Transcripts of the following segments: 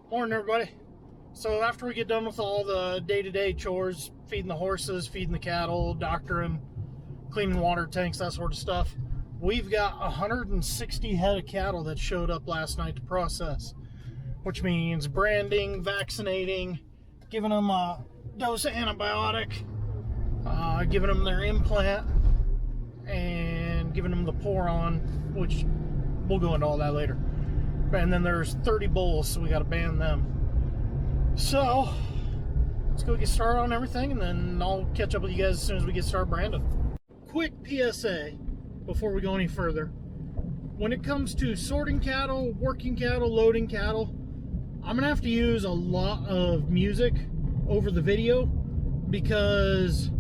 Morning, everybody. So after we get done with all the day-to-day chores, feeding the horses, feeding the cattle, doctoring, cleaning water tanks, that sort of stuff, we've got 160 head of cattle that showed up last night to process, which means branding, vaccinating, giving them a dose of antibiotic, giving them their implant, and giving them the pour on, which we'll go into all that later. And then there's 30 bulls, so we got to ban them. So let's go get started on everything, and then I'll catch up with you guys as soon as we get started branding. Quick PSA before we go any further. When it comes to sorting cattle, working cattle, loading cattle, I'm gonna have to use a lot of music over the video because,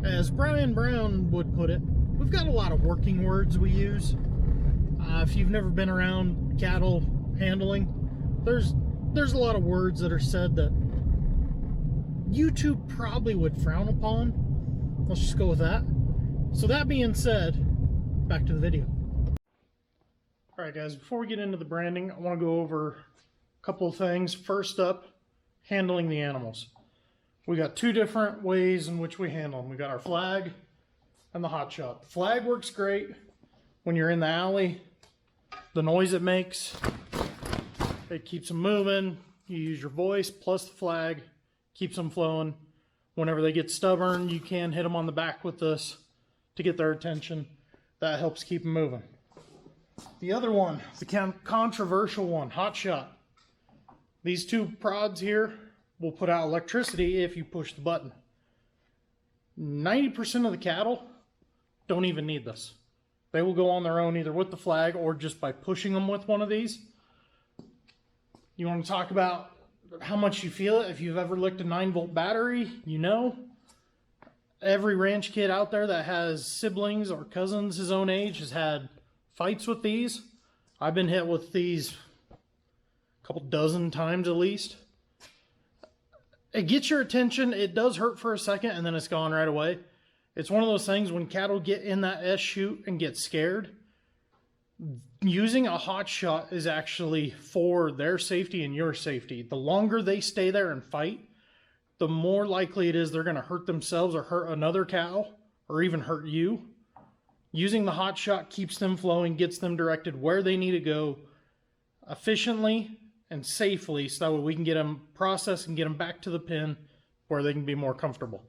as Brian Brown would put it, we've got a lot of working words we use. If you've never been around cattle handling, there's a lot of words that are said that YouTube probably would frown upon. Let's just go with that. So that being said, back to the video. Alright guys, before we get into the branding, I want to go over a couple of things. First up, handling the animals. We got two different ways in which we handle them. We got our flag and the hot shot. The flag works great when you're in the alley. The noise it makes, it keeps them moving. You use your voice plus the flag, keeps them flowing. Whenever they get stubborn, you can hit them on the back with this to get their attention. That helps keep them moving. The other one, the controversial one, hot shot. These two prods here will put out electricity if you push the button. 90% of the cattle don't even need this. They will go on their own either with the flag or just by pushing them with one of these. You want to talk about how much you feel it? If you've ever licked a 9-volt battery, you know. Every ranch kid out there that has siblings or cousins his own age has had fights with these. I've been hit with these a couple dozen times at least. It gets your attention. It does hurt for a second and then it's gone right away. It's one of those things when cattle get in that S chute and get scared, using a hot shot is actually for their safety and your safety. The longer they stay there and fight, the more likely it is they're going to hurt themselves or hurt another cow or even hurt you. Using the hot shot keeps them flowing, gets them directed where they need to go efficiently and safely, so that way we can get them processed and get them back to the pen where they can be more comfortable.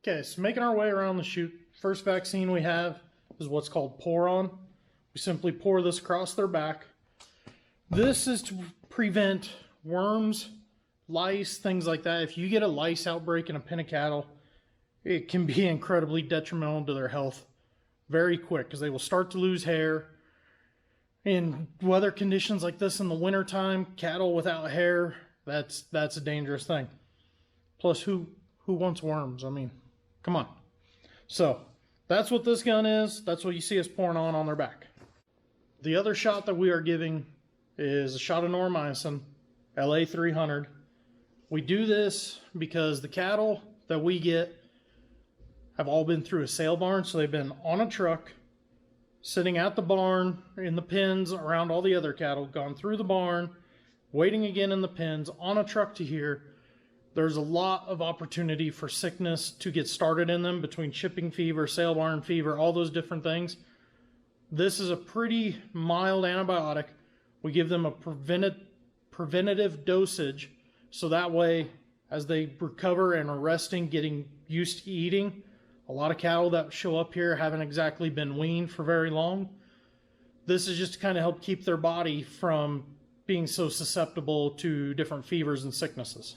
Okay, so making our way around the chute, first vaccine we have is what's called pour on. We simply pour this across their back. This is to prevent worms, lice, things like that. If you get a lice outbreak in a pen of cattle, it can be incredibly detrimental to their health very quick because they will start to lose hair. In weather conditions like this in the wintertime, cattle without hair, that's a dangerous thing. Plus, who wants worms? I mean, come on. So that's what this gun is. That's what you see us pouring on their back. The other shot that we are giving is a shot of noromycin, LA 300. We do this because the cattle that we get have all been through a sale barn. So they've been on a truck, sitting at the barn, in the pens around all the other cattle, gone through the barn, waiting again in the pens, on a truck to here. There's a lot of opportunity for sickness to get started in them between chipping fever, sale barn fever, all those different things. This is a pretty mild antibiotic. We give them a preventative dosage, so that way as they recover and are resting, getting used to eating. A lot of cattle that show up here haven't exactly been weaned for very long. This is just to kind of help keep their body from being so susceptible to different fevers and sicknesses.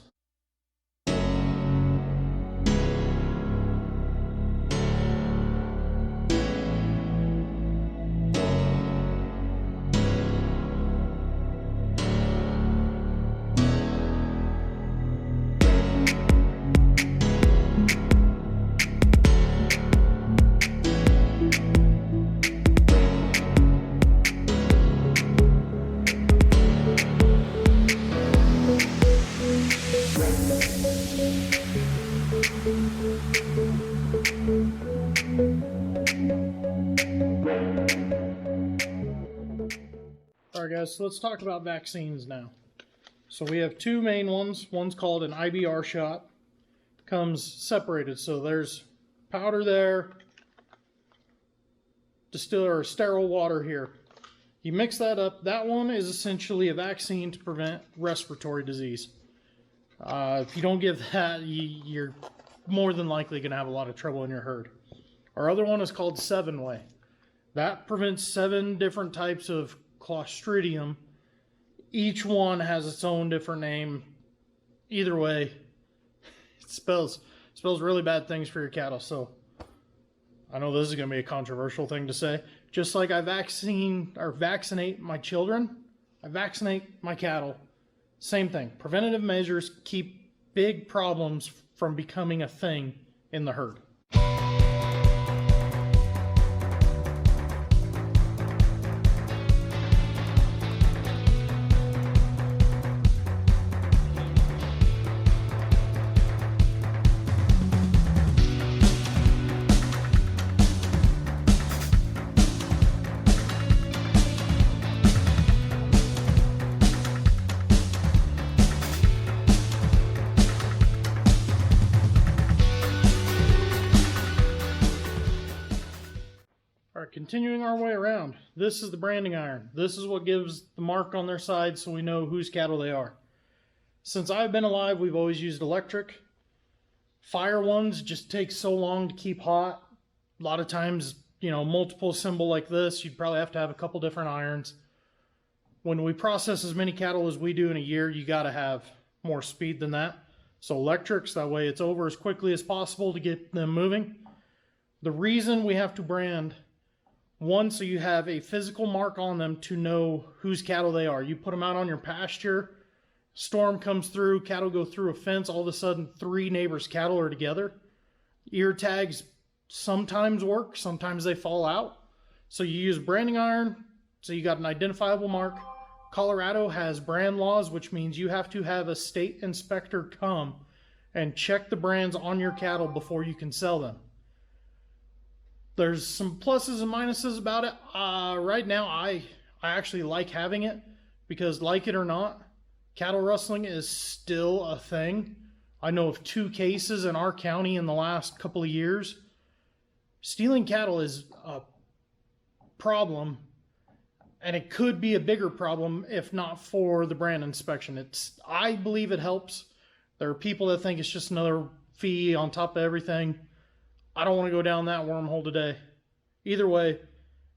Alright guys, so let's talk about vaccines now. So we have two main ones. One's called an IBR shot. Comes separated, so there's powder there, distiller or sterile water here. You mix that up. That one is essentially a vaccine to prevent respiratory disease. If you don't give that, you're more than likely going to have a lot of trouble in your herd. Our other one is called 7-way. That prevents 7 different types of Clostridium. Each one has its own different name. Either way, it spells really bad things for your cattle. So I know this is going to be a controversial thing to say. Just like I vaccinate my children, I vaccinate my cattle. Same thing. Preventative measures keep big problems from becoming a thing in the herd. Continuing our way around, this is the branding iron. This is what gives the mark on their side so we know whose cattle they are. Since I've been alive, we've always used electric. Fire ones just take so long to keep hot. A lot of times, you know, multiple symbol like this, you'd probably have to have a couple different irons. When we process as many cattle as we do in a year, you got to have more speed than that. So electrics, that way it's over as quickly as possible to get them moving. The reason we have to brand, one, so you have a physical mark on them to know whose cattle they are. You put them out on your pasture, storm comes through, cattle go through a fence, all of a sudden 3 neighbors' cattle are together. Ear tags sometimes work, sometimes they fall out. So you use branding iron, so you got an identifiable mark. Colorado has brand laws, which means you have to have a state inspector come and check the brands on your cattle before you can sell them. There's some pluses and minuses about it. Right now, I actually like having it because, like it or not, cattle rustling is still a thing. I know of 2 cases in our county in the last couple of years. Stealing cattle is a problem, and it could be a bigger problem if not for the brand inspection. I believe it helps. There are people that think it's just another fee on top of everything. I don't want to go down that wormhole today. Either way,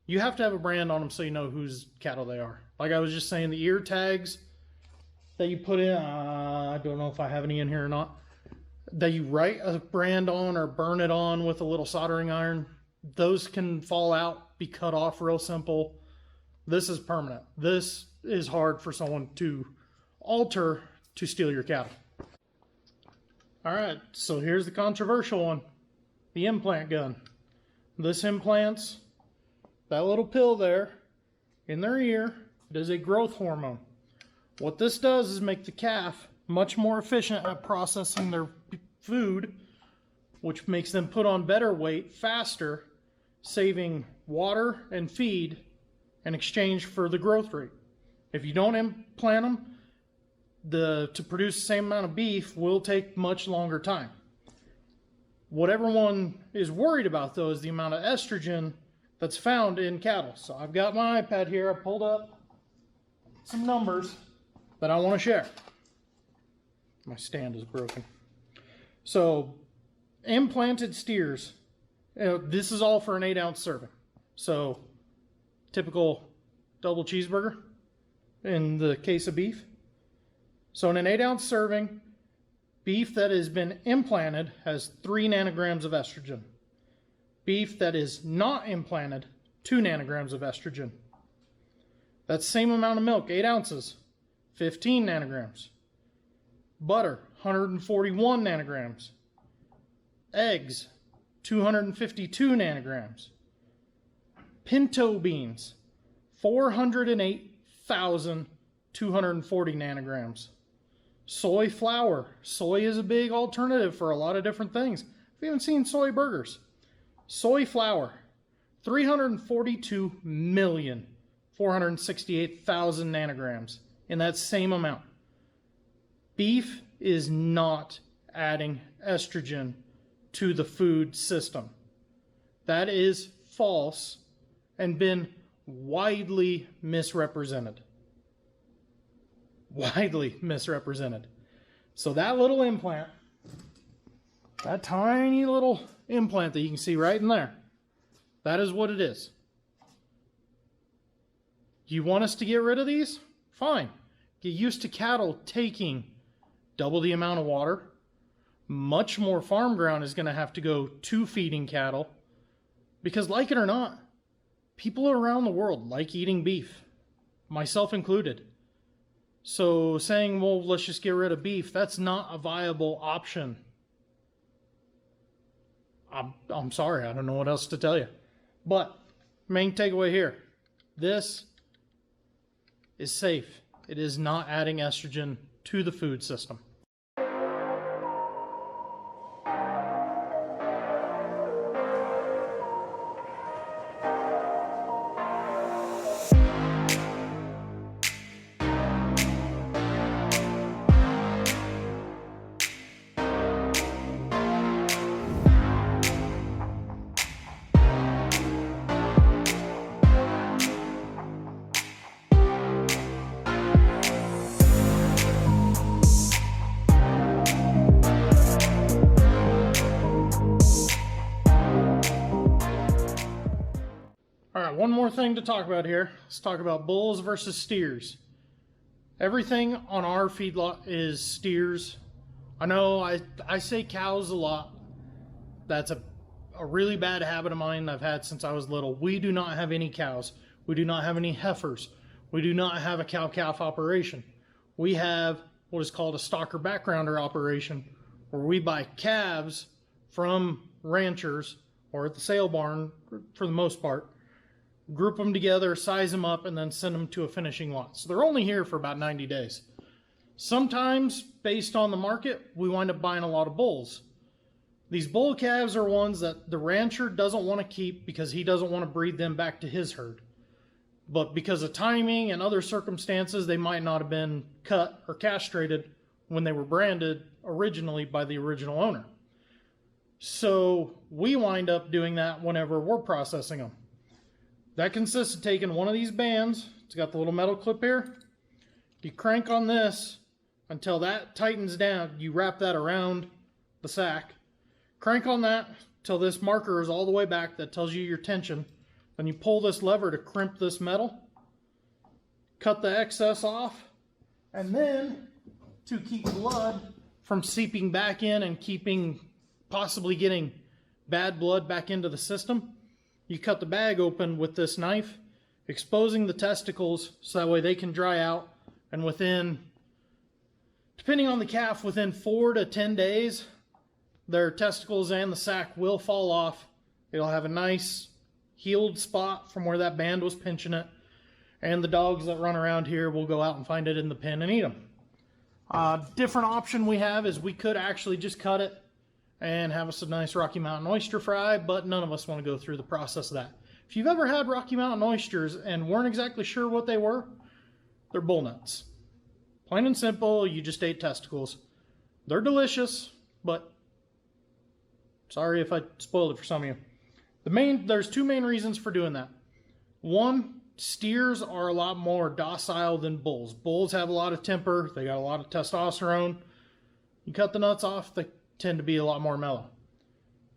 you have to have a brand on them so you know whose cattle they are. Like I was just saying, the ear tags that you put in, I don't know if I have any in here or not, that you write a brand on or burn it on with a little soldering iron, those can fall out, be cut off real simple. This is permanent. This is hard for someone to alter to steal your cattle. All right, so here's the controversial one. The implant gun. This implants that little pill there in their ear. It is a growth hormone. What this does is make the calf much more efficient at processing their food which makes them put on better weight faster, saving water and feed in exchange for the growth rate. If you don't implant them, to produce the same amount of beef will take much longer time. What everyone is worried about, though, is the amount of estrogen that's found in cattle. So I've got my iPad here. I pulled up some numbers that I want to share. My stand is broken. So implanted steers, this is all for an 8-ounce serving. So typical double cheeseburger in the case of beef. So in an 8-ounce serving, beef that has been implanted has 3 nanograms of estrogen. Beef that is not implanted, 2 nanograms of estrogen. That same amount of milk, 8 ounces, 15 nanograms. Butter, 141 nanograms. Eggs, 252 nanograms. Pinto beans, 408,240 nanograms. Soy flour. Soy is a big alternative for a lot of different things. We haven't seen soy burgers. Soy flour, 342,468,000 nanograms in that same amount. Beef is not adding estrogen to the food system. That is false and been widely misrepresented. Widely misrepresented. So that little implant, that tiny little implant that you can see right in there, that is what it is. You want us to get rid of these? Fine. Get used to cattle taking double the amount of water. Much more farm ground is going to have to go to feeding cattle. Because like it or not, people around the world like eating beef, myself included. So saying, well, let's just get rid of beef, that's not a viable option. I'm sorry, I don't know what else to tell you. But main takeaway here, this is safe. It is not adding estrogen to the food system. One more thing to talk about here. Let's talk about bulls versus steers. Everything on our feedlot is steers. I know I say cows a lot. That's a really bad habit of mine I've had since I was little. We do not have any cows. We do not have any heifers. We do not have a cow-calf operation. We have what is called a stocker backgrounder operation, where we buy calves from ranchers or at the sale barn for the most part, group them together, size them up, and then send them to a finishing lot. So they're only here for about 90 days. Sometimes, based on the market, we wind up buying a lot of bulls. These bull calves are ones that the rancher doesn't want to keep because he doesn't want to breed them back to his herd. But because of timing and other circumstances, they might not have been cut or castrated when they were branded originally by the original owner. So we wind up doing that whenever we're processing them. That consists of taking one of these bands. It's got the little metal clip here. You crank on this until that tightens down. You wrap that around the sack. Crank on that till this marker is all the way back. That tells you your tension. Then you pull this lever to crimp this metal. Cut the excess off. And then, to keep blood from seeping back in and possibly getting bad blood back into the system, you cut the bag open with this knife, exposing the testicles so that way they can dry out. And within, depending on the calf, within 4 to 10 days, their testicles and the sack will fall off. It'll have a nice healed spot from where that band was pinching it. And the dogs that run around here will go out and find it in the pen and eat them. Different option we have is we could actually just cut it and have us a nice Rocky Mountain oyster fry, but none of us want to go through the process of that. If you've ever had Rocky Mountain oysters and weren't exactly sure what they were, they're bull nuts. Plain and simple, you just ate testicles. They're delicious, but sorry if I spoiled it for some of you. There's two main reasons for doing that. One, steers are a lot more docile than bulls. Bulls have a lot of temper, they got a lot of testosterone. You cut the nuts off, they tend to be a lot more mellow.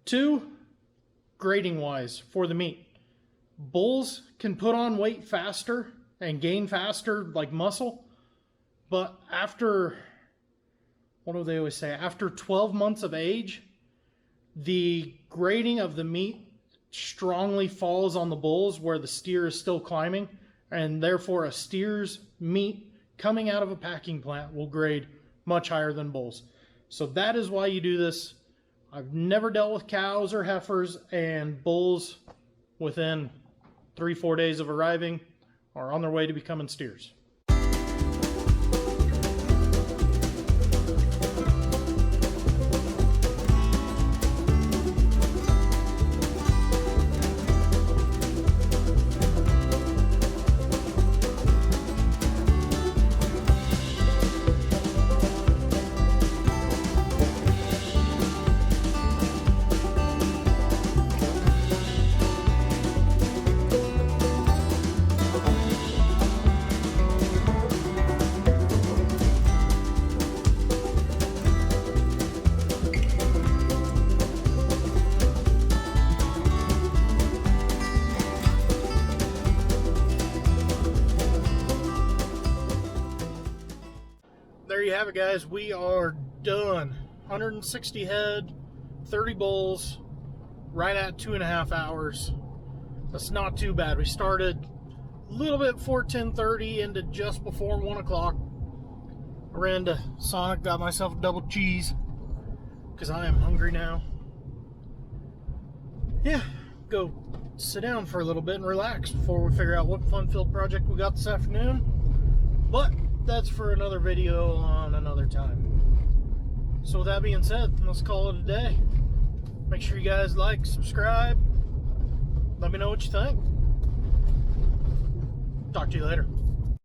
Two, grading wise for the meat. Bulls can put on weight faster and gain faster, like muscle, but after, what do they always say, after 12 months of age, the grading of the meat strongly falls on the bulls where the steer is still climbing, and therefore a steer's meat coming out of a packing plant will grade much higher than bulls. So that is why you do this. I've never dealt with cows or heifers, and bulls within 3-4 days of arriving are on their way to becoming steers. There you have it, guys. We are done. 160 head, 30 bulls, right at 2.5 hours. That's not too bad. We started a little bit before 10:30 into just before 1 o'clock. I ran to Sonic, got myself a double cheese because I am hungry now. Yeah, go sit down for a little bit and relax before we figure out what fun-filled project we got this afternoon. But that's for another video on another time. So with that being said, let's call it a day. Make sure you guys like, subscribe. Let me know what you think. Talk to you later.